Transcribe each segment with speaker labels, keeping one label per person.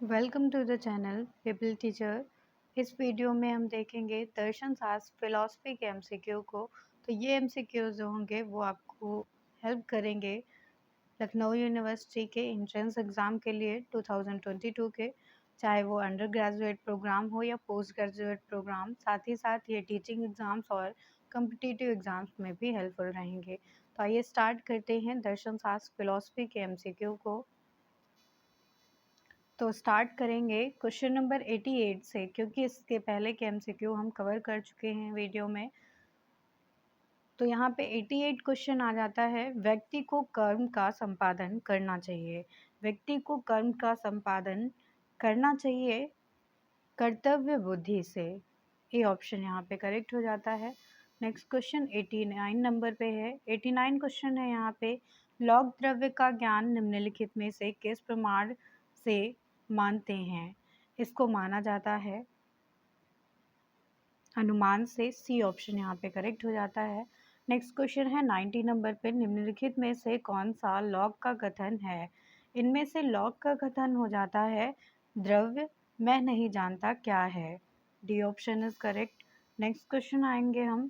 Speaker 1: Welcome to the channel people teacher. इस video में हम देखेंगे दर्शन शास्त्र फिलॉसफी के एमसीक्यू को। तो ये एमसीक्यू जो होंगे वो आपको हेल्प करेंगे लखनऊ यूनिवर्सिटी के एंट्रेंस एग्ज़ाम के लिए 2022 के, चाहे वो अंडर ग्रेजुएट प्रोग्राम हो या पोस्ट ग्रेजुएट प्रोग्राम। साथ ही साथ ये टीचिंग एग्ज़ाम्स और कम्पिटिटिव एग्ज़ाम्स में भी हेल्पफुल रहेंगे। तो आइए स्टार्ट करते हैं दर्शन शास्त्र फिलॉसफी के एमसीक्यू को। तो स्टार्ट करेंगे क्वेश्चन नंबर 88 से, क्योंकि इसके पहले के एमसीक्यू हम कवर कर चुके हैं वीडियो में। तो यहाँ पे 88 क्वेश्चन आ जाता है, व्यक्ति को कर्म का संपादन करना चाहिए। व्यक्ति को कर्म का संपादन करना चाहिए कर्तव्य बुद्धि से। ये ऑप्शन यहाँ पे करेक्ट हो जाता है। नेक्स्ट क्वेश्चन 89 नंबर पे है। 89 क्वेश्चन है यहाँ पे, लौह द्रव्य का ज्ञान निम्नलिखित में से किस प्रमाण से मानते हैं? इसको माना जाता है अनुमान से। सी ऑप्शन यहाँ पे करेक्ट हो जाता है। नेक्स्ट क्वेश्चन है 90 नंबर पे, निम्नलिखित में से कौन सा लौह का कथन है? इनमें से लौह का कथन हो जाता है द्रव्य मैं नहीं जानता क्या है। D option is correct. Next question आएंगे हम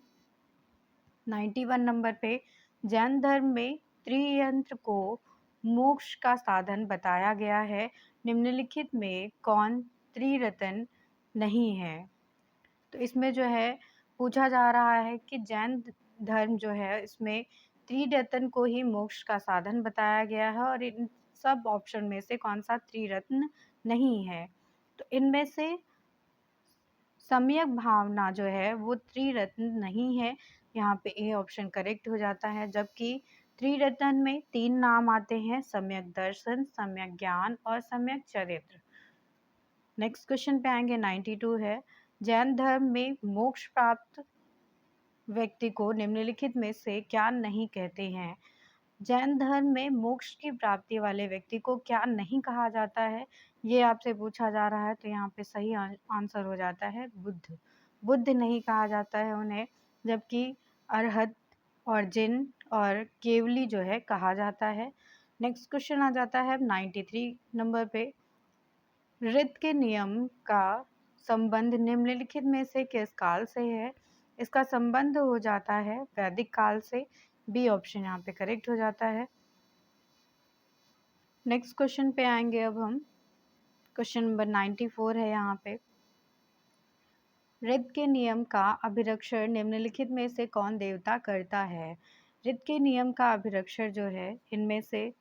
Speaker 1: 91 नंबर पे, जैन धर्म में त्रियंत्र को मोक्ष का साधन बताया गया है, निम्नलिखित में कौन त्रिरत्न नहीं है? तो इसमें जो है पूछा जा रहा है कि जैन धर्म जो है इसमें त्रिरत्न को ही मोक्ष का साधन बताया गया है, और इन सब ऑप्शन में से कौन सा त्रिरत्न नहीं है? तो इनमें से सम्यक भावना जो है वो त्रिरत्न नहीं है। यहाँ पे ए ऑप्शन करेक्ट हो जाता है। जबकि त्रिरत्न में 3 नाम आते हैं, सम्यक दर्शन, सम्यक ज्ञान और सम्यक चरित्र। नेक्स्ट क्वेश्चन पे आएंगे 92 है, जैन धर्म में मोक्ष प्राप्त व्यक्ति को निम्नलिखित में से क्या नहीं कहते हैं? जैन धर्म में मोक्ष की प्राप्ति वाले व्यक्ति को क्या नहीं कहा जाता है, ये आपसे पूछा जा रहा है। तो यहाँ पे सही आंसर हो जाता है बुद्ध। बुद्ध नहीं कहा जाता है उन्हें, जबकि अरहत और जिन और केवली जो है कहा जाता है। नेक्स्ट क्वेश्चन आ जाता है 93 नंबर पे, ऋत के नियम का संबंध निम्नलिखित में से किस काल से है? इसका संबंध हो जाता है वैदिक काल से। बी ऑप्शन यहाँ पे करेक्ट हो जाता है। नेक्स्ट क्वेश्चन पे आएंगे अब हम, क्वेश्चन नंबर 94 है यहाँ पे, ऋत के नियम का अभिरक्षण निम्नलिखित में से कौन देवता करता है? ऋत के नियम का अभिरक्षण जो है इनमें से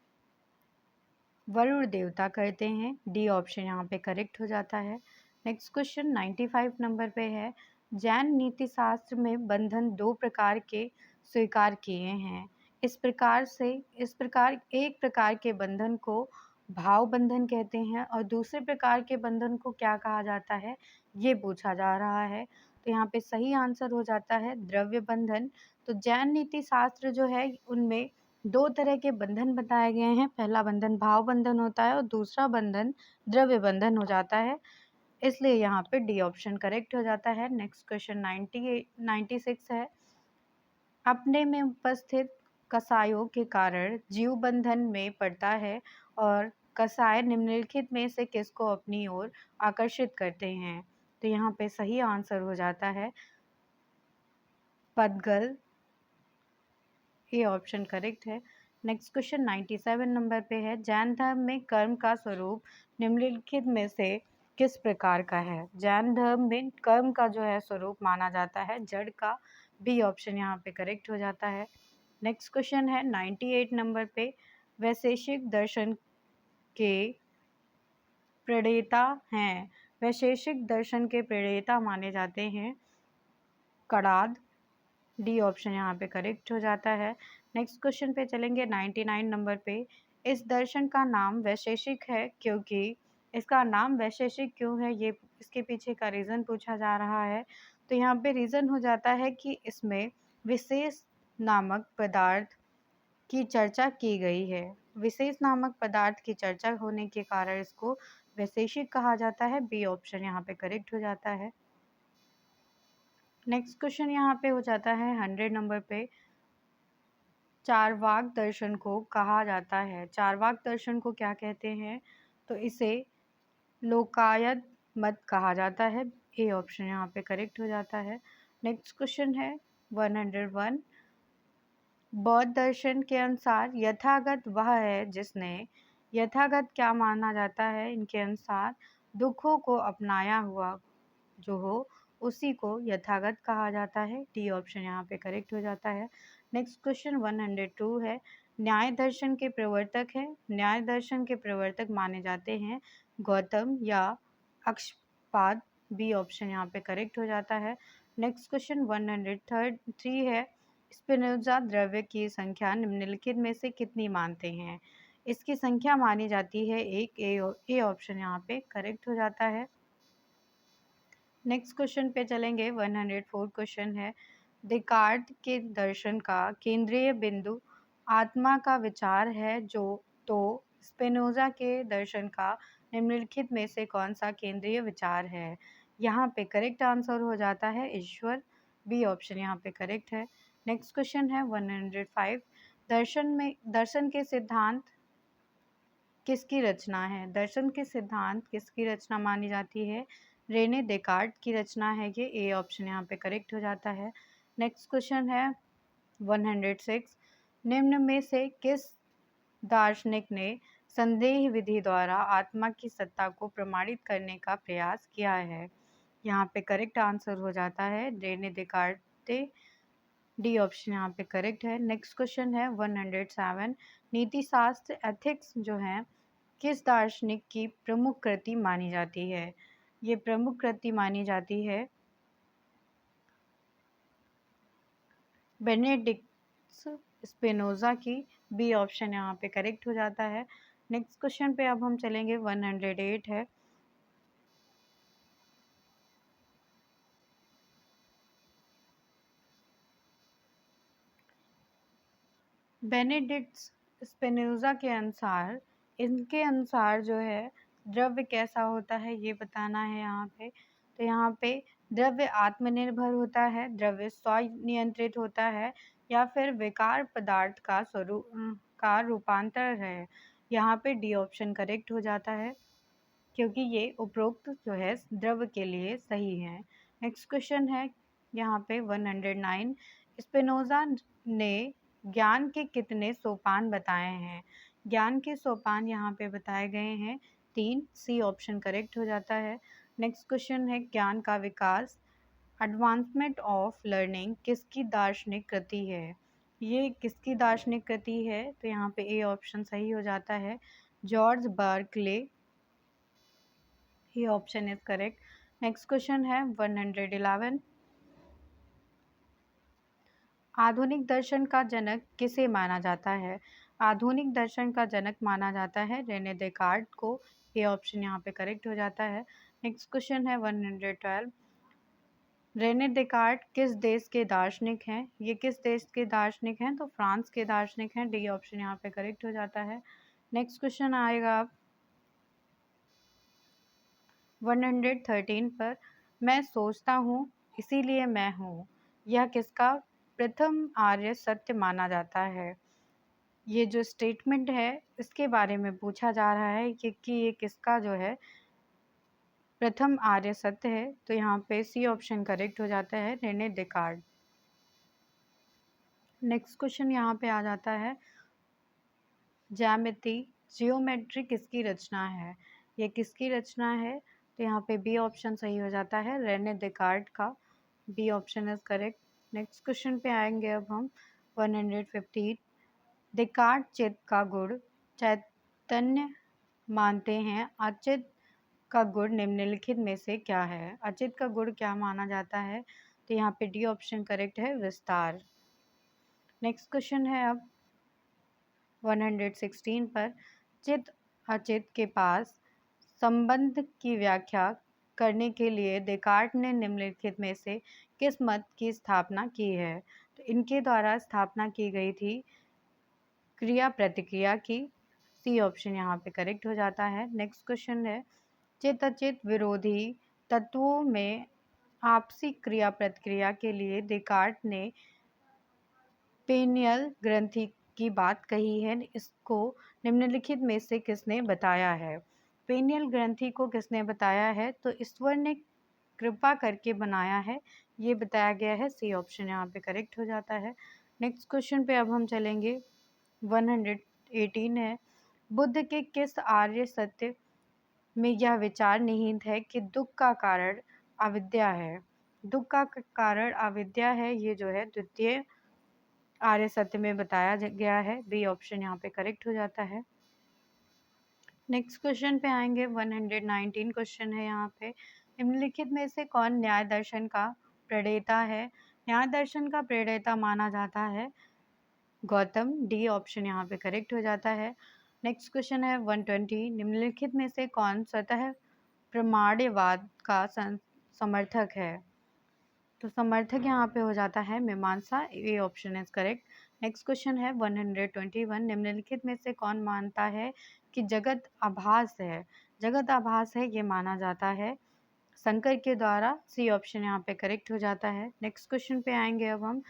Speaker 1: वरुण देवता करते हैं। डी ऑप्शन यहाँ पे करेक्ट हो जाता है। नेक्स्ट क्वेश्चन 95 नंबर पे है, जैन नीति शास्त्र में बंधन 2 प्रकार के स्वीकार किए हैं। इस प्रकार एक प्रकार के बंधन को भाव बंधन कहते हैं, और दूसरे प्रकार के बंधन को क्या कहा जाता है, ये पूछा जा रहा है। तो यहाँ पे सही आंसर हो जाता है द्रव्य बंधन। तो जैन नीति शास्त्र जो है उनमें 2 तरह के बंधन बताए गए हैं। पहला बंधन भाव बंधन होता है और दूसरा बंधन द्रव्य बंधन हो जाता है, इसलिए यहाँ पे डी ऑप्शन करेक्ट हो जाता है। नेक्स्ट क्वेश्चन 96 है, अपने में उपस्थित कसायों के कारण जीव बंधन में पड़ता है, और कसाय निम्नलिखित में से किसको अपनी ओर आकर्षित करते हैं? तो यहाँ पे सही आंसर हो जाता है पदगल। ये ऑप्शन करेक्ट है। नेक्स्ट क्वेश्चन 97 नंबर पे है, जैन धर्म में कर्म का स्वरूप निम्नलिखित में से किस प्रकार का है? जैन धर्म में कर्म का जो है स्वरूप माना जाता है जड़ का। बी ऑप्शन यहाँ पे करेक्ट हो जाता है। नेक्स्ट क्वेश्चन है 98 नंबर पे, वैशेषिक दर्शन के प्रणेता हैं। वैशेषिक दर्शन के प्रणेता माने जाते हैं कणाद। डी ऑप्शन यहाँ पे करेक्ट हो जाता है। नेक्स्ट क्वेश्चन पे चलेंगे 99 नंबर पे, इस दर्शन का नाम वैशेषिक है क्योंकि, इसका नाम वैशेषिक क्यों है, ये इसके पीछे का रीज़न पूछा जा रहा है। तो यहाँ पे रीज़न हो जाता है कि इसमें विशेष नामक पदार्थ की चर्चा की गई है। विशेष नामक पदार्थ की चर्चा होने के कारण इसको वैशेषिक कहा जाता है। बी ऑप्शन यहाँ पे करेक्ट हो जाता है। नेक्स्ट क्वेश्चन यहाँ पे हो जाता है 100 नंबर पे, चारवाक दर्शन को कहा जाता है। चारवाक दर्शन को क्या कहते हैं? तो इसे लोकायत मत कहा जाता है। ए ऑप्शन यहाँ पे करेक्ट हो जाता है। नेक्स्ट क्वेश्चन है 101। बौद्ध दर्शन के अनुसार यथागत वह है जिसने, यथागत क्या माना जाता है इनके अनुसार, दुखों को अपनाया हुआ जो हो उसी को यथागत कहा जाता है। डी ऑप्शन यहाँ पे करेक्ट हो जाता है। नेक्स्ट क्वेश्चन 102 है। न्याय दर्शन के प्रवर्तक है, न्याय दर्शन के प्रवर्तक माने जाते हैं गौतम या अक्षपाद। बी ऑप्शन यहाँ पे करेक्ट हो जाता है। नेक्स्ट क्वेश्चन 103 है। स्पिनोजा द्रव्य की संख्या निम्नलिखित में से कितनी मानते हैं। इसकी संख्या मानी जाती है एक। ए ऑप्शन यहाँ पे करेक्ट हो जाता है। नेक्स्ट क्वेश्चन पे चलेंगे 104 क्वेश्चन है। देकार्त के दर्शन का केंद्रीय बिंदु आत्मा का विचार है जो, तो स्पिनोजा के दर्शन का निम्नलिखित में से कौन सा केंद्रीय विचार है। यहाँ पे करेक्ट आंसर हो जाता है ईश्वर। बी ऑप्शन यहाँ पे करेक्ट है। नेक्स्ट क्वेश्चन है 105। दर्शन के सिद्धांत किसकी रचना है। दर्शन के सिद्धांत किसकी रचना मानी जाती है। रेने देकार्त की रचना है ये। ए ऑप्शन यहाँ पे करेक्ट हो जाता है। नेक्स्ट क्वेश्चन है 106। निम्न में से किस दार्शनिक ने संदेह विधि द्वारा आत्मा की सत्ता को प्रमाणित करने का प्रयास किया है। यहाँ पे करेक्ट आंसर हो जाता है रेने देकार्त। डी ऑप्शन यहाँ पे करेक्ट है। नेक्स्ट क्वेश्चन है 107। नीति शास्त्र एथिक्स जो है किस दार्शनिक की प्रमुख कृति मानी जाती है। ये प्रमुख कृति मानी जाती है बेनेडिक्ट स्पिनोजा की। बी ऑप्शन यहाँ पे करेक्ट हो जाता है। नेक्स्ट क्वेश्चन पे अब हम चलेंगे 108 है। बेनेडिक्ट स्पिनोजा के अनुसार, इनके अनुसार जो है द्रव्य कैसा होता है ये बताना है यहाँ पे। तो यहाँ पे द्रव्य आत्मनिर्भर होता है, द्रव्य स्वनियंत्रित होता है, या फिर विकार पदार्थ का का रूपांतर है। यहाँ पे डी ऑप्शन करेक्ट हो जाता है क्योंकि ये उपरोक्त जो है द्रव्य के लिए सही है। नेक्स्ट क्वेश्चन है यहाँ पे 109। स्पिनोजा ने ज्ञान के कितने सोपान बताए हैं। ज्ञान के सोपान यहाँ पे बताए गए हैं 3। सी ऑप्शन करेक्ट हो जाता है। नेक्स्ट क्वेश्चन है ज्ञान का विकास एडवांसमेंट ऑफ लर्निंग किसकी दार्शनिक कृति है। ये किसकी दार्शनिक कृति है। तो यहाँ पे ए ऑप्शन सही हो जाता है जॉर्ज बर्कले। ये option is correct. Next question है 111। आधुनिक दर्शन का जनक किसे माना जाता है। आधुनिक दर्शन का जनक माना जाता है रेने देकार्त को। ये ऑप्शन यहाँ पे करेक्ट हो जाता है। नेक्स्ट क्वेश्चन है 112। रेने देकार्त किस देश के दार्शनिक हैं। ये किस देश के दार्शनिक हैं। तो फ्रांस के दार्शनिक हैं। डी ऑप्शन यहाँ पे करेक्ट हो जाता है। नेक्स्ट क्वेश्चन आएगा अब 113 पर। मैं सोचता हूँ इसीलिए मैं हूँ, यह किसका प्रथम आर्य सत्य माना जाता है। ये जो स्टेटमेंट है इसके बारे में पूछा जा रहा है कि ये किसका जो है प्रथम आर्य सत्य है। तो यहाँ पे सी ऑप्शन करेक्ट हो जाता है रेने देकार्त। नेक्स्ट क्वेश्चन यहाँ पे आ जाता है ज्यामिति जियोमेट्री किसकी रचना है। ये किसकी रचना है। तो यहाँ पे बी ऑप्शन सही हो जाता है रेने देकार्त का। B option is correct. Next question पे आएंगे अब हम 115। देकार्त चित्त का गुण चैतन्य मानते हैं, अचित का गुण निम्नलिखित में से क्या है। अचित का गुण क्या माना जाता है। तो यहाँ पे डी ऑप्शन करेक्ट है विस्तार। नेक्स्ट क्वेश्चन है अब 116 पर। चित अचित के पास संबंध की व्याख्या करने के लिए देकार्त ने निम्नलिखित में से किस मत की स्थापना की है। तो इनके द्वारा स्थापना की गई थी क्रिया प्रतिक्रिया की। सी ऑप्शन यहाँ पे करेक्ट हो जाता है। नेक्स्ट क्वेश्चन है चित अचित विरोधी तत्वों में आपसी क्रिया प्रतिक्रिया के लिए देकार्त ने पेनियल ग्रंथि की बात कही है। इसको निम्नलिखित में से किसने बताया है। पेनियल ग्रंथि को किसने बताया है? तो ईश्वर ने कृपा करके बनाया है, ये बताया गया है। सी ऑप्शन यहाँ पे करेक्ट हो जाता है। नेक्स्ट क्वेश्चन पे अब हम चलेंगे। 118 है, बुद्ध के किस आर्य सत्य में यह विचार निहित है कि दुख का कारण अविद्या है? दुख का कारण अविद्या है, ये जो है द्वितीय आर्य सत्य में बताया गया है। बी ऑप्शन यहाँ पे करेक्ट हो जाता है। नेक्स्ट क्वेश्चन पे आएंगे। 119 क्वेश्चन है यहाँ पे। निम्नलिखित में से कौन न्याय दर्शन का प्रणेता है? न्याय दर्शन का प्रणेता माना जाता है गौतम। डी ऑप्शन यहाँ पे करेक्ट हो जाता है। नेक्स्ट क्वेश्चन है 120। निम्नलिखित में से कौन स्वतः प्रमाण्यवाद का समर्थक है? तो समर्थक यहाँ पे हो जाता है मीमांसा। ए option is correct. Next question है 121। निम्नलिखित में से कौन मानता है कि जगत आभास है? जगत आभास है, ये माना जाता है शंकर के द्वारा। सी ऑप्शन यहाँ पे करेक्ट हो जाता है। नेक्स्ट क्वेश्चन पे आएंगे अब हम।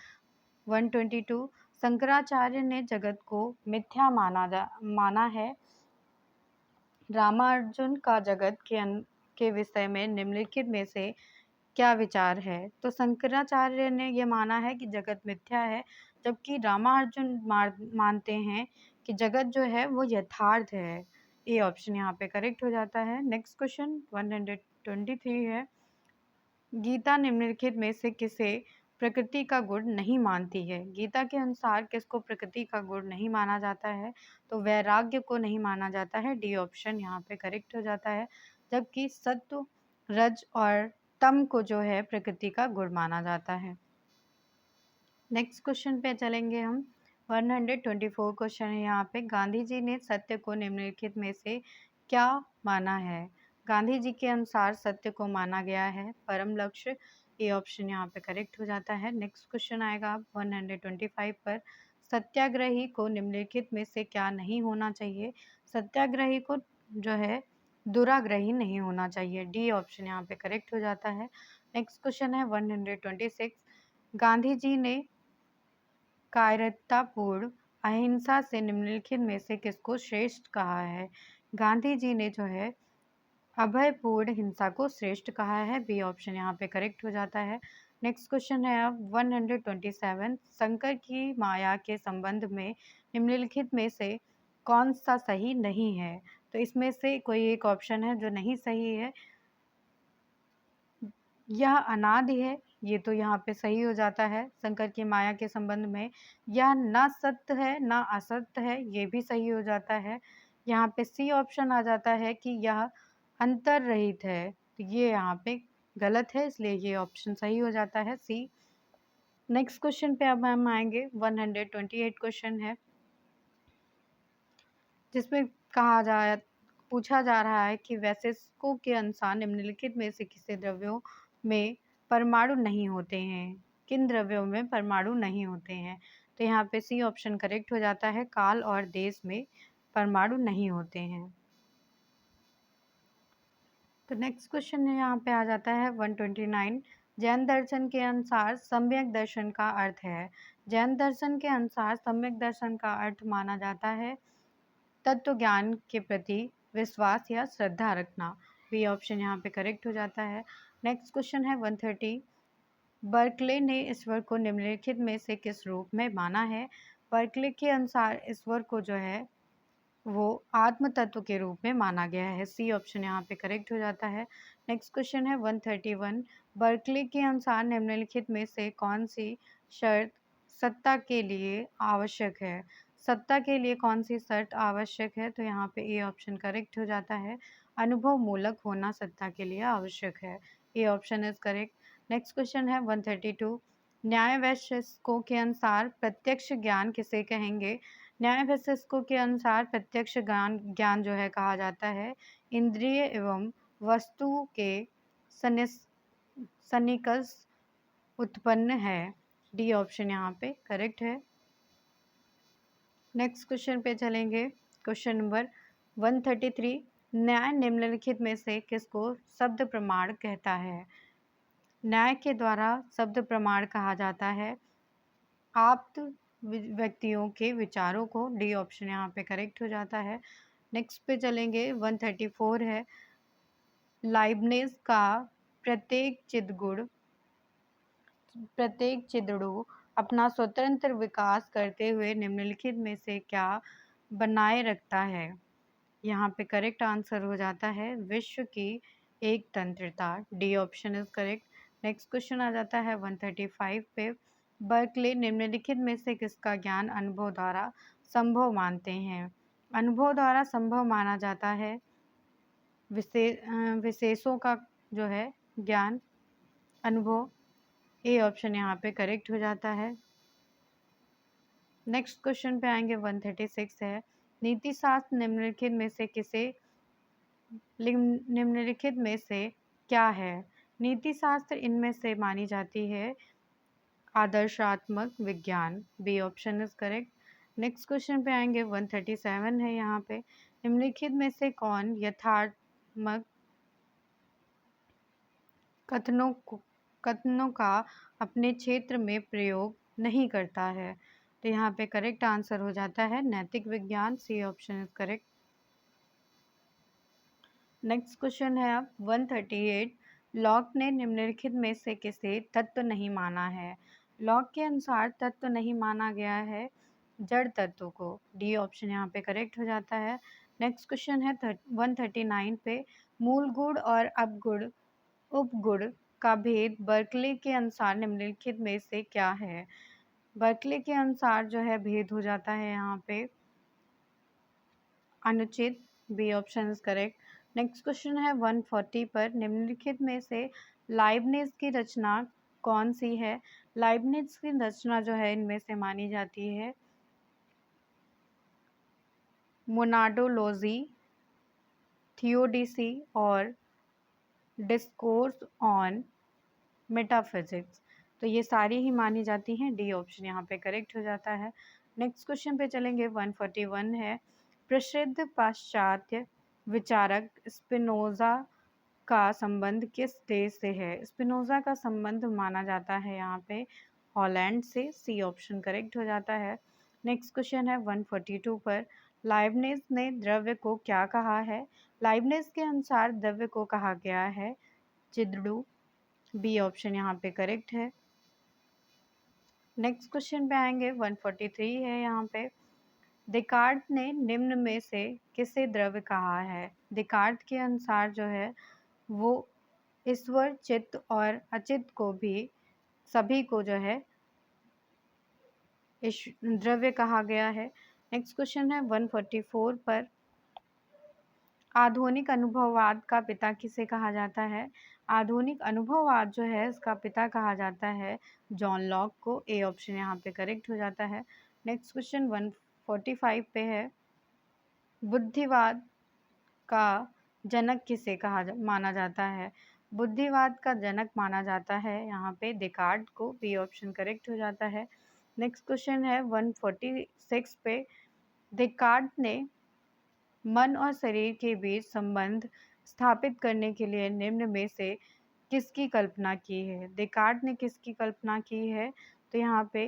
Speaker 1: 122। शंकराचार्य ने जगत को मिथ्या माना है। रामार्जुन का जगत के विषय में निम्नलिखित में से क्या विचार है? तो शंकराचार्य ने यह माना है कि जगत मिथ्या है, जबकि रामार्जुन मानते हैं कि जगत जो है वो यथार्थ है। ए ऑप्शन यहाँ पे करेक्ट हो जाता है। नेक्स्ट क्वेश्चन 123 है, गीता निम्नलिखित में से किसे प्रकृति का गुण नहीं मानती है? गीता के अनुसार किसको प्रकृति का गुण नहीं माना जाता है? तो वैराग्य को नहीं माना जाता है। डी ऑप्शन यहाँ पे करेक्ट हो जाता है। जबकि सत्व, रज और तम को जो है प्रकृति का गुण माना जाता है। नेक्स्ट क्वेश्चन पे चलेंगे हम। 124 क्वेश्चन है यहाँ पे। गांधी जी ने सत्य को निम्नलिखित में से क्या माना है? गांधी जी के अनुसार सत्य को माना गया है परम लक्ष्य। ये ऑप्शन यहाँ पे करेक्ट हो जाता है। नेक्स्ट क्वेश्चन आएगा 125 पर। सत्याग्रही को निम्नलिखित में से क्या नहीं होना चाहिए? सत्याग्रही को जो है दुराग्रही नहीं होना चाहिए। डी ऑप्शन यहाँ पे करेक्ट हो जाता है। नेक्स्ट क्वेश्चन है 126। गांधी जी ने कायरतापूर्ण अहिंसा से निम्नलिखित में से किसको श्रेष्ठ कहा है? गांधी जी ने जो है अभयपूर्ण हिंसा को श्रेष्ठ कहा है। बी ऑप्शन यहाँ पे करेक्ट हो जाता है। नेक्स्ट क्वेश्चन है अब 127। शंकर की माया के संबंध में निम्नलिखित में से कौन सा सही नहीं है? तो इसमें से कोई एक ऑप्शन है जो नहीं सही है। यह अनादि है, ये तो यहाँ पे सही हो जाता है शंकर की माया के संबंध में। यह न सत्य है न असत्य है, ये भी सही हो जाता है। यहाँ पे सी ऑप्शन आ जाता है कि यह अंतर रहित है, तो ये यहाँ पे गलत है, इसलिए ये ऑप्शन सही हो जाता है सी। नेक्स्ट क्वेश्चन पे अब हम आएंगे। 128 क्वेश्चन है जिसमें पूछा जा रहा है कि वैशेषिकों के अनुसार निम्नलिखित में से किसी द्रव्यों में परमाणु नहीं होते हैं? किन द्रव्यों में परमाणु नहीं होते हैं? तो यहाँ पे सी ऑप्शन करेक्ट हो जाता है। काल और देश में परमाणु नहीं होते हैं। तो नेक्स्ट क्वेश्चन यहाँ पे आ जाता है 129। जैन दर्शन के अनुसार सम्यक दर्शन का अर्थ है? जैन दर्शन के अनुसार सम्यक दर्शन का अर्थ माना जाता है तत्व ज्ञान के प्रति विश्वास या श्रद्धा रखना। बी ऑप्शन यहाँ पे करेक्ट हो जाता है। नेक्स्ट क्वेश्चन है 130। बर्कले ने ईश्वर को निम्नलिखित में से किस रूप में माना है? बर्कले के अनुसार ईश्वर को जो है वो आत्म तत्व के रूप में माना गया है। सी ऑप्शन यहाँ पे करेक्ट हो जाता है। नेक्स्ट क्वेश्चन है 131। बर्कले के अनुसार निम्नलिखित में से कौन सी शर्त सत्ता के लिए आवश्यक है? सत्ता के लिए कौन सी शर्त आवश्यक है? तो यहाँ पे ए ऑप्शन करेक्ट हो जाता है। अनुभव मूलक होना सत्ता के लिए आवश्यक है। ए option is correct. Next question है 132। न्याय वैशेषिकों के अनुसार प्रत्यक्ष ज्ञान किसे कहेंगे? न्याय वैशेषिकों के अनुसार प्रत्यक्ष ज्ञान जो है कहा जाता है इंद्रिय एवं वस्तु के सन्निकर्ष उत्पन्न है। डी ऑप्शन यहाँ पे करेक्ट है। नेक्स्ट क्वेश्चन पे चलेंगे। Question number 133। न्याय निम्नलिखित में से किसको शब्द प्रमाण कहता है? न्याय के द्वारा शब्द प्रमाण कहा जाता है आप्त व्यक्तियों के विचारों को। डी ऑप्शन यहाँ पे करेक्ट हो जाता है। नेक्स्ट पे चलेंगे 134 है, लाइबनिज का प्रत्येक चिदड़ू अपना स्वतंत्र विकास करते हुए निम्नलिखित में से क्या बनाए रखता है। यहाँ पे करेक्ट आंसर हो जाता है विश्व की एक तंत्रता। D option is correct. Next question आ जाता है 135 पे, बर्कले निम्नलिखित में से किसका ज्ञान अनुभव द्वारा संभव मानते हैं। अनुभव द्वारा संभव माना जाता है विशेषों का जो है ज्ञान अनुभव। ए ऑप्शन यहाँ पे करेक्ट हो जाता है। नेक्स्ट क्वेश्चन पे आएंगे 136 है, नीति शास्त्र निम्नलिखित में से क्या है। नीति शास्त्र इनमें से मानी जाती है आदर्शात्मक विज्ञान। B option is correct. Next question पे आएंगे 137 है, यहाँ पे निम्नलिखित में से कौन यथार्थमक कथनों का अपने क्षेत्र में प्रयोग नहीं करता है। तो यहाँ पे करेक्ट आंसर हो जाता है नैतिक विज्ञान। C option is correct. Next question है अब 138, लॉक ने निम्नलिखित में से किसे तत्व नहीं माना है। लॉक के अनुसार तत्व नहीं माना गया है जड़ तत्व को। डी ऑप्शन यहाँ पे करेक्ट हो जाता है। नेक्स्ट क्वेश्चन है 139 पे, मूल गुण और उपगुण का भेद बर्कले के अनुसार निम्नलिखित में से क्या है। बर्कले के अनुसार जो है भेद हो जाता है यहाँ पे अनुचित। B option is correct. Next question है 140 पर, निम्नलिखित में से लाइबनिज की रचना कौन सी है। लाइबनिज की रचना जो है इनमें से मानी जाती है मोनाडोलॉजी, थियोडिसी और डिस्कोर्स ऑन मेटाफिजिक्स। तो ये सारी ही मानी जाती हैं। डी ऑप्शन यहाँ पे करेक्ट हो जाता है। नेक्स्ट क्वेश्चन पे चलेंगे 141 है, प्रसिद्ध पाश्चात्य विचारक स्पिनोजा का संबंध किस देश से है। स्पिनोजा का संबंध माना जाता है यहाँ पे हॉलैंड से। सी ऑप्शन करेक्ट हो जाता है। नेक्स्ट क्वेश्चन है 142 पर, लाइबनिज ने द्रव्य को क्या कहा है। लाइबनिज के अनुसार द्रव्य को कहा गया है चिदड़ू। बी ऑप्शन यहाँ पे करेक्ट है। नेक्स्ट क्वेश्चन पे आएंगे 143 है, यहाँ पे देकार्त ने निम्न में से किसे द्रव्य कहा है। देकार्त के अनुसार जो है वो ईश्वर, चित्त और अचित्त को भी सभी को जो है द्रव्य कहा गया है। नेक्स्ट क्वेश्चन है 144 पर, आधुनिक अनुभववाद का पिता किसे कहा जाता है। आधुनिक अनुभववाद जो है इसका पिता कहा जाता है जॉन लॉक को। ए ऑप्शन यहाँ पे करेक्ट हो जाता है। नेक्स्ट क्वेश्चन 145 पे है, बुद्धिवाद का जनक किसे माना जाता है। बुद्धिवाद का जनक माना जाता है यहाँ पे देकार्त को। बी ऑप्शन करेक्ट हो जाता है। नेक्स्ट क्वेश्चन है 146 पे, देकार्त ने मन और शरीर के बीच संबंध स्थापित करने के लिए निम्न में से किसकी कल्पना की है। देकार्त ने किसकी कल्पना की है, तो यहाँ पे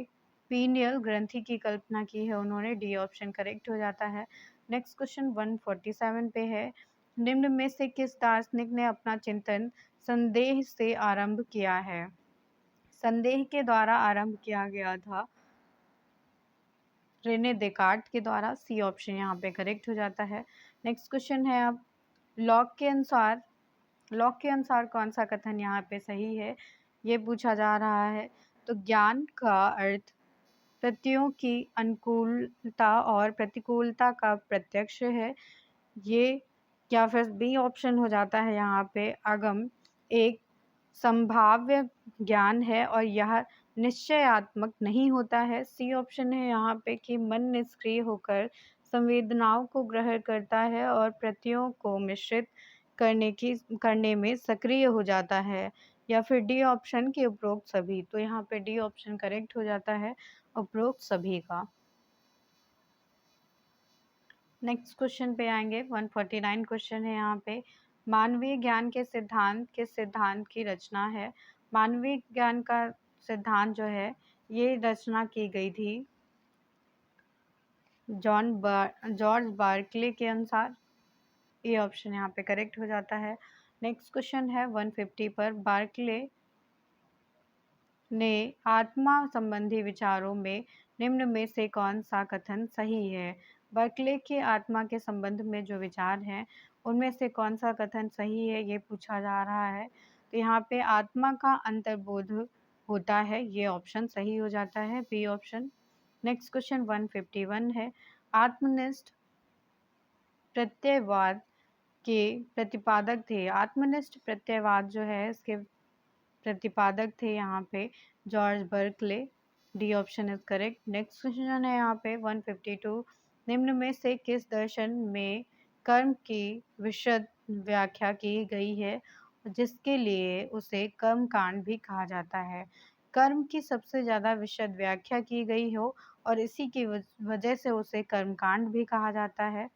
Speaker 1: पीनियल ग्रंथि की कल्पना की है उन्होंने। डी ऑप्शन करेक्ट हो जाता है। नेक्स्ट क्वेश्चन 147 पे है, निम्न में से किस दार्शनिक ने अपना चिंतन संदेह से आरंभ किया है। संदेह के द्वारा आरंभ किया गया था रेने देकार्त के द्वारा। सी ऑप्शन यहाँ पे करेक्ट हो जाता है। नेक्स्ट क्वेश्चन है अब, लॉक के अनुसार कौन सा कथन यहाँ पे सही है, ये पूछा जा रहा है। तो ज्ञान का अर्थ प्रत्ययों की अनुकूलता और प्रतिकूलता का प्रत्यक्ष है, ये या फिर बी ऑप्शन हो जाता है यहाँ पे आगम एक संभाव्य ज्ञान है और यह निश्चयात्मक नहीं होता है। सी ऑप्शन है यहाँ पे कि मन निष्क्रिय होकर संवेदनाओं को ग्रहण करता है और प्रत्ययों को मिश्रित करने में सक्रिय हो जाता है, या फिर डी ऑप्शन के उपरोक्त सभी। तो यहाँ पे डी ऑप्शन करेक्ट हो जाता है उपरोक्त सभी का। नेक्स्ट क्वेश्चन पे आएंगे 149 क्वेश्चन है यहाँ पे, मानवीय ज्ञान के सिद्धांत किस सिद्धांत की रचना है। मानवीय ज्ञान का सिद्धांत जो है ये रचना की गई थी जॉर्ज बार्कले के अनुसार। ये ऑप्शन यहाँ पे करेक्ट हो जाता है। नेक्स्ट क्वेश्चन है 150 पर, बार्कले ने आत्मा संबंधी विचारों में निम्न में से कौन सा कथन सही है? बर्कले के आत्मा के संबंध में जो विचार हैं उनमें से कौन सा कथन सही है, ये पूछा जा रहा है। तो यहाँ पे आत्मा का अंतर्बोध होता है, ये ऑप्शन सही हो जाता है, बी ऑप्शन। नेक्स्ट क्वेश्चन 151 है, आत्मनिष्ठ प्रत्ययवाद के प्रतिपादक थे। आत्मनिष्ठ प्रत्ययवाद जो है इसके प्रतिपादक थे यहाँ पे George Berkeley. D option is correct. Next question है यहाँ पे 152, निम्न में से किस दर्शन में कर्म की विशद व्याख्या की गई है जिसके लिए उसे कर्म कांड भी कहा जाता है? कर्म की सबसे ज़्यादा विशद व्याख्या की गई हो और इसी की वजह से उसे कर्म कांड भी कहा जाता है,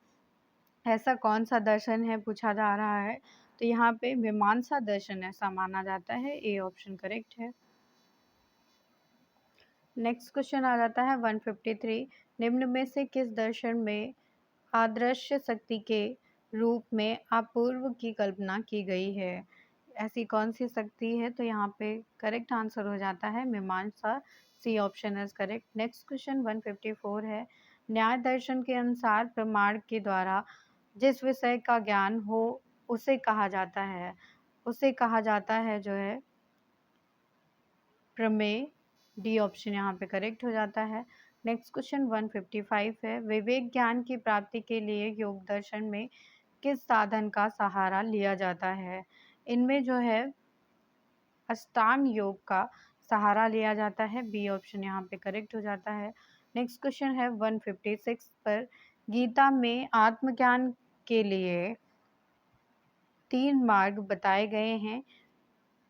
Speaker 1: ऐसा कौन सा दर्शन है पूछा जा रहा है। तो यहाँ पे मीमांसा दर्शन ऐसा माना जाता है, ए ऑप्शन करेक्ट है। नेक्स्ट क्वेश्चन आ जाता है 153, निम्न में से किस दर्शन में आदृश्य शक्ति के रूप में अपूर्व की कल्पना की गई है? ऐसी कौन सी शक्ति है? तो यहाँ पे करेक्ट आंसर हो जाता है मीमांसा, C option is correct. Next question 154 है, न्याय दर्शन के अनुसार प्रमाण के द्वारा जिस विषय का ज्ञान हो उसे कहा जाता है, उसे कहा जाता है जो है प्रमेय। डी ऑप्शन यहाँ पे करेक्ट हो जाता है। नेक्स्ट क्वेश्चन 155 है, विवेक ज्ञान की प्राप्ति के लिए योग दर्शन में किस साधन का सहारा लिया जाता है? इनमें जो है अष्टांग योग का सहारा लिया जाता है, बी ऑप्शन यहाँ पे करेक्ट हो जाता है। नेक्स्ट क्वेश्चन है 156 पर, गीता में आत्मज्ञान के लिए 3 मार्ग बताए गए हैं,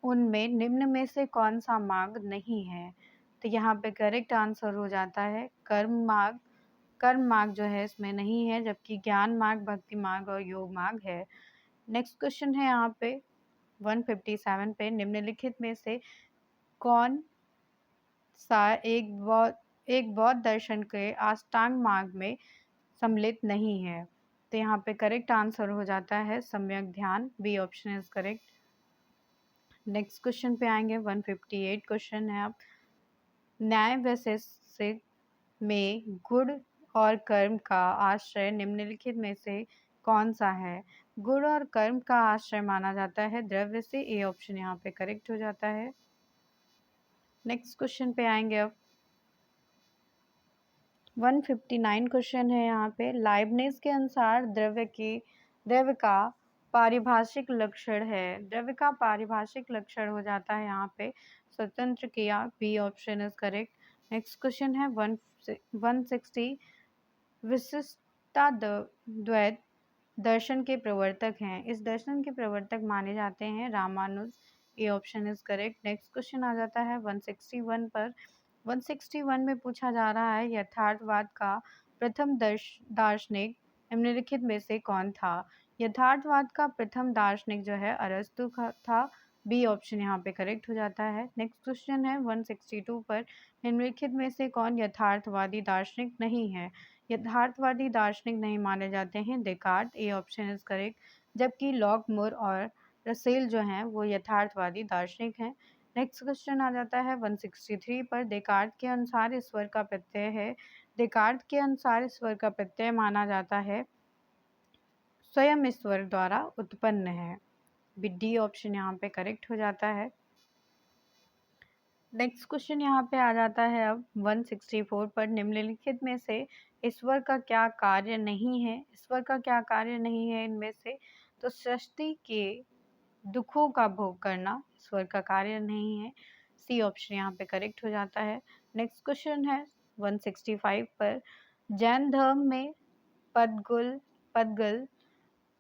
Speaker 1: उनमें निम्न में से कौन सा मार्ग नहीं है? तो यहाँ पे करेक्ट आंसर हो जाता है कर्म मार्ग। कर्म मार्ग जो है इसमें नहीं है, जबकि ज्ञान मार्ग, भक्ति मार्ग और योग मार्ग है। नेक्स्ट क्वेश्चन है यहाँ पे 157 पे, निम्नलिखित में से कौन सा एक बौद्ध दर्शन के अष्टांग मार्ग में सम्मिलित नहीं है? तो यहाँ पे करेक्ट आंसर हो जाता है सम्यक ध्यान, B option is correct. Next question पे आएंगे 158 क्वेश्चन है, अब न्याय वैशेषिक में गुण और कर्म का आश्रय निम्नलिखित में से कौन सा है? गुण और कर्म का आश्रय माना जाता है द्रव्य से, ए ऑप्शन यहाँ पे करेक्ट हो जाता है। नेक्स्ट क्वेश्चन पे आएंगे अब 159 क्वेश्चन है यहाँ पे, लाइबनिज के अनुसार द्रव्य का पारिभाषिक लक्षण है। द्रव्य का पारिभाषिक लक्षण हो जाता है यहाँ पे स्वतंत्र क्रिया, B option is correct. Next question है 160, विशिष्टता द्वैत दर्शन के प्रवर्तक हैं, इस दर्शन के प्रवर्तक माने जाते हैं Ramanuja, A option is correct. Next question आ जाता है 161 पर, 161 में पूछा जा रहा है यथार्थवाद का प्रथम दार्शनिक निम्नलिखित में से कौन था? यथार्थवाद का प्रथम दार्शनिक जो है अरस्तु था, बी ऑप्शन यहाँ पे करेक्ट हो जाता है। नेक्स्ट क्वेश्चन है 162 पर, निम्नलिखित में से कौन यथार्थवादी दार्शनिक नहीं है? यथार्थवादी दार्शनिक नहीं माने जाते हैं Descartes, A option is correct, जबकि लॉक, मूर और रसेल जो हैं वो यथार्थवादी दार्शनिक हैं। नेक्स्ट क्वेश्चन आ जाता है 163 पर, डेकार्ट के अनुसार ईश्वर का प्रत्यय है। डेकार्ट के अनुसार ईश्वर का प्रत्यय माना जाता है स्वयं ईश्वर द्वारा उत्पन्न है, डी ऑप्शन यहाँ पे करेक्ट हो जाता है। नेक्स्ट क्वेश्चन यहाँ पे आ जाता है अब 164 पर, निम्नलिखित में से ईश्वर का क्या कार्य नहीं है? ईश्वर का क्या कार्य नहीं है इनमें से? तो सृष्टि के दुखों का भोग करना ईश्वर का कार्य नहीं है, सी ऑप्शन यहाँ पे करेक्ट हो जाता है। नेक्स्ट क्वेश्चन है 165 पर, जैन धर्म में पदगल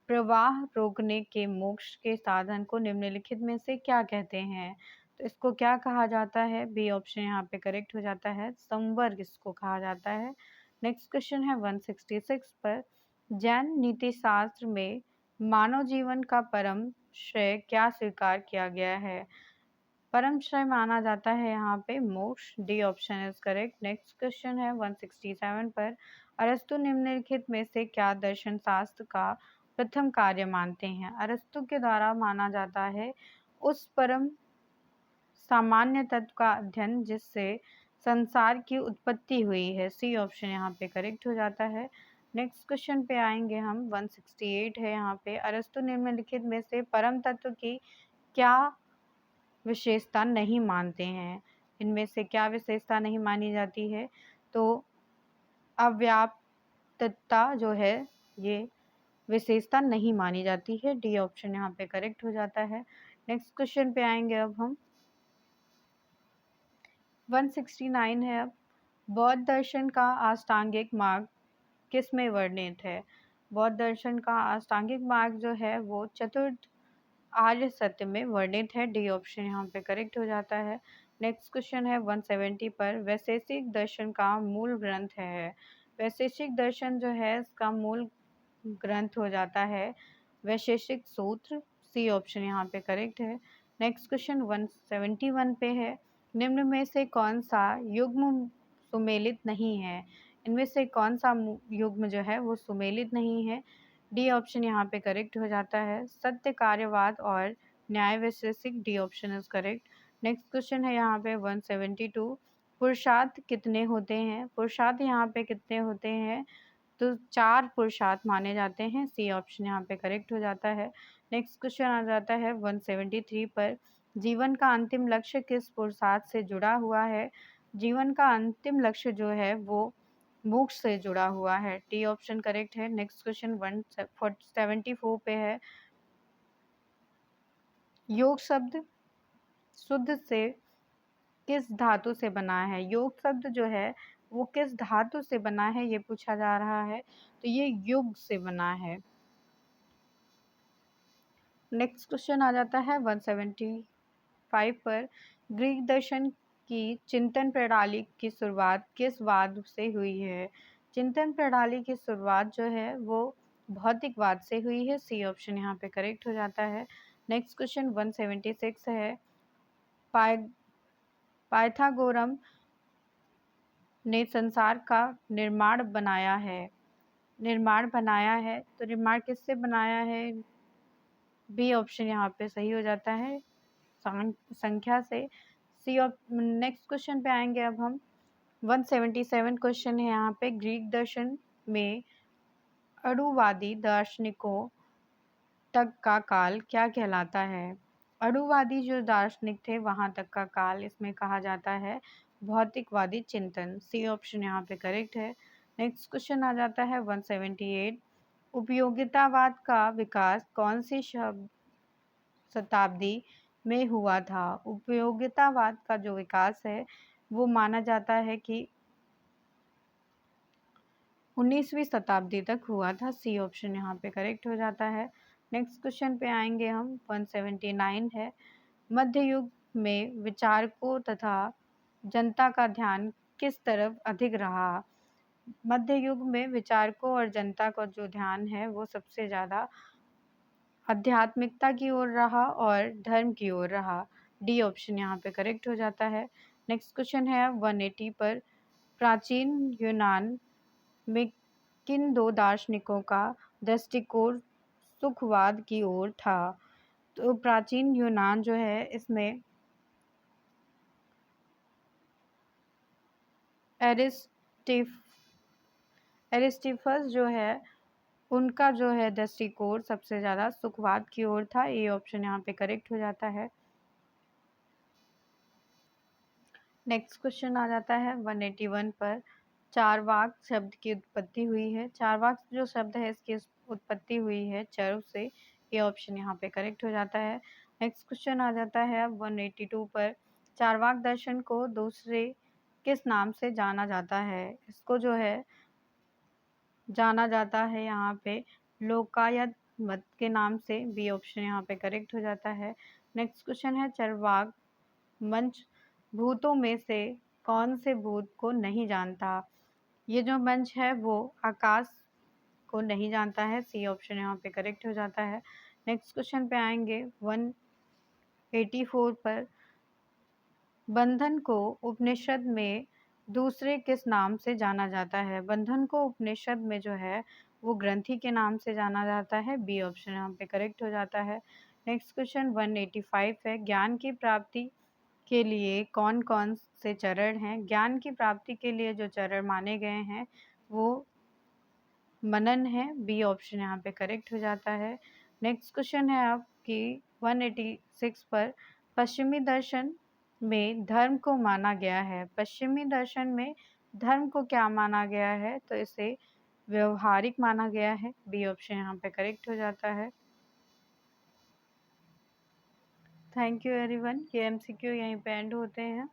Speaker 1: प्रवाह रोकने के मोक्ष के साधन को निम्नलिखित में से क्या कहते हैं? तो इसको क्या कहा जाता है? बी ऑप्शन यहाँ पे करेक्ट हो जाता है, संवर्ग इसको कहा जाता है। नेक्स्ट क्वेश्चन है 166 पर, जैन नीति शास्त्र में मानव जीवन का परम श्रेय क्या स्वीकार किया गया है? परमश्रय माना जाता है यहाँ पे मोक्ष। D option is correct. Next question है 167 पर, अरस्तु निम्नलिखित में से क्या दर्शन शास्त्र का प्रथम कार्य मानते हैं? अरस्तु के द्वारा माना जाता है उस परम सामान्य तत्व का अध्ययन जिससे संसार की उत्पत्ति हुई है। सी ऑप्शन यहाँ पे करेक्ट हो जाता है। नेक्स्ट क्वेश्चन पे आएंगे हम। 168 है यहाँ पे, अरस्तु निम्नलिखित में से परम तत्व की क्या विशेषता नहीं मानते हैं? इनमें से क्या विशेषता नहीं मानी जाती है? तो अव्याप्तता जो है ये विशेषता नहीं मानी जाती है। डी ऑप्शन यहाँ पे करेक्ट हो जाता है। नेक्स्ट क्वेश्चन पे आएंगे अब हम। 169 है अब, बौद्ध दर्शन का अष्टांगिक मार्ग किस में वर्णित है? बौद्ध दर्शन का अष्टांगिक मार्ग जो है वो चतुर्थ आर्य सत्य में वर्णित है। डी ऑप्शन यहाँ पे करेक्ट हो जाता है। नेक्स्ट क्वेश्चन है 170 पर, वैशेषिक दर्शन का मूल ग्रंथ है। वैशेषिक दर्शन जो है इसका मूल ग्रंथ हो जाता है वैशेषिक सूत्र। सी ऑप्शन यहाँ पे करेक्ट है। नेक्स्ट क्वेश्चन 171 पे है, निम्न में से कौन सा युग्म सुमेलित नहीं है? इनमें से कौन सा युग्म जो है वो सुमेलित नहीं है? डी ऑप्शन यहाँ पे करेक्ट हो जाता है सत्य कार्यवाद और Nyaya Vaisheshika. D option is correct. Next question है यहाँ पे 172, पुरुषार्थ कितने होते हैं? पुरुषार्थ यहाँ पे कितने होते हैं? तो 4 पुरुषार्थ माने जाते हैं। सी ऑप्शन यहाँ पे करेक्ट हो जाता है। नेक्स्ट क्वेश्चन आ जाता है 173 पर, जीवन का अंतिम लक्ष्य किस पुरुषार्थ से जुड़ा हुआ है? जीवन का अंतिम लक्ष्य जो है वो मोक्ष से जुड़ा हुआ है। डी ऑप्शन करेक्ट है। नेक्स्ट क्वेश्चन 174 पे है, योग शब्द शुद्ध से किस धातु से बना है? योग शब्द जो है वो किस धातु से बना है ये पूछा जा रहा है, तो ये युग से बना है। नेक्स्ट क्वेश्चन आ जाता है 175 पर, ग्रीक दर्शन की चिंतन प्रणाली की शुरुआत किस वाद से हुई है? चिंतन प्रणाली की शुरुआत जो है वो भौतिकवाद से हुई है। सी ऑप्शन यहाँ पे करेक्ट हो जाता है। नेक्स्ट क्वेश्चन 176 है, पाइथागोरम ने संसार का निर्माण बनाया है, तो निर्माण किससे बनाया है? बी ऑप्शन यहाँ पे सही हो जाता है संख्या से। सी ऑप नेक्स्ट क्वेश्चन पे आएंगे अब हम। 177 क्वेश्चन है यहाँ पे, ग्रीक दर्शन में अणुवादी दार्शनिकों तक का काल क्या कहलाता है? अणुवादी जो दार्शनिक थे वहां तक का काल इसमें कहा जाता है भौतिकवादी चिंतन। सी ऑप्शन यहाँ पे करेक्ट है। नेक्स्ट क्वेश्चन आ जाता है 178, उपयोगितावाद का विकास कौन सी शताब्दी में हुआ था? उपयोगितावाद का जो विकास है वो माना जाता है कि 19वीं शताब्दी तक हुआ था। सी ऑप्शन यहाँ पे करेक्ट हो जाता है। नेक्स्ट क्वेश्चन पे आएंगे हम। 179 है, मध्य युग में विचारकों तथा जनता का ध्यान किस तरफ अधिक रहा? मध्य युग में विचारकों और जनता का जो ध्यान है वो सबसे ज़्यादा आध्यात्मिकता की ओर रहा और धर्म की ओर रहा। डी ऑप्शन यहाँ पे करेक्ट हो जाता है। नेक्स्ट क्वेश्चन है 180 पर, प्राचीन यूनान में किन दो दार्शनिकों का दृष्टिकोण सुखवाद की ओर था? तो प्राचीन यूनान जो है इसमें एरिस्टिफस जो है उनका जो है दृष्टिकोण सबसे ज़्यादा सुखवाद की ओर था। ये ऑप्शन यहाँ पे करेक्ट हो जाता है। नेक्स्ट क्वेश्चन आ जाता है 181 पर, चारवाक शब्द की उत्पत्ति हुई है। चारवाक जो शब्द है इसकी उत्पत्ति हुई है चरु से। ये ऑप्शन यहाँ पे करेक्ट हो जाता है। नेक्स्ट क्वेश्चन आ जाता है 182 पर, चारवाक दर्शन को दूसरे किस नाम से जाना जाता है? इसको जो है जाना जाता है यहाँ पे लोकायत मत के नाम से। बी ऑप्शन यहाँ पे करेक्ट हो जाता है। नेक्स्ट क्वेश्चन है, चरवाक मंच भूतों में से कौन से भूत को नहीं जानता? ये जो मंच है वो आकाश को नहीं जानता है। सी ऑप्शन यहाँ पे करेक्ट हो जाता है। नेक्स्ट क्वेश्चन पे आएंगे 184 पर, बंधन को उपनिषद में दूसरे किस नाम से जाना जाता है? बंधन को उपनिषद में जो है वो ग्रंथि के नाम से जाना जाता है। बी ऑप्शन यहाँ पे करेक्ट हो जाता है। नेक्स्ट क्वेश्चन 185 है, ज्ञान की प्राप्ति के लिए कौन कौन से चरण हैं? ज्ञान की प्राप्ति के लिए जो चरण माने गए हैं वो मनन है। बी ऑप्शन यहाँ पे करेक्ट हो जाता है। नेक्स्ट क्वेश्चन है आपकी 186 पर, पश्चिमी दर्शन में धर्म को माना गया है। पश्चिमी दर्शन में धर्म को क्या माना गया है? तो इसे व्यवहारिक माना गया है। बी ऑप्शन यहाँ पे करेक्ट हो जाता है। Thank you everyone. ये एमसीक्यू यहीं पे एंड होते हैं।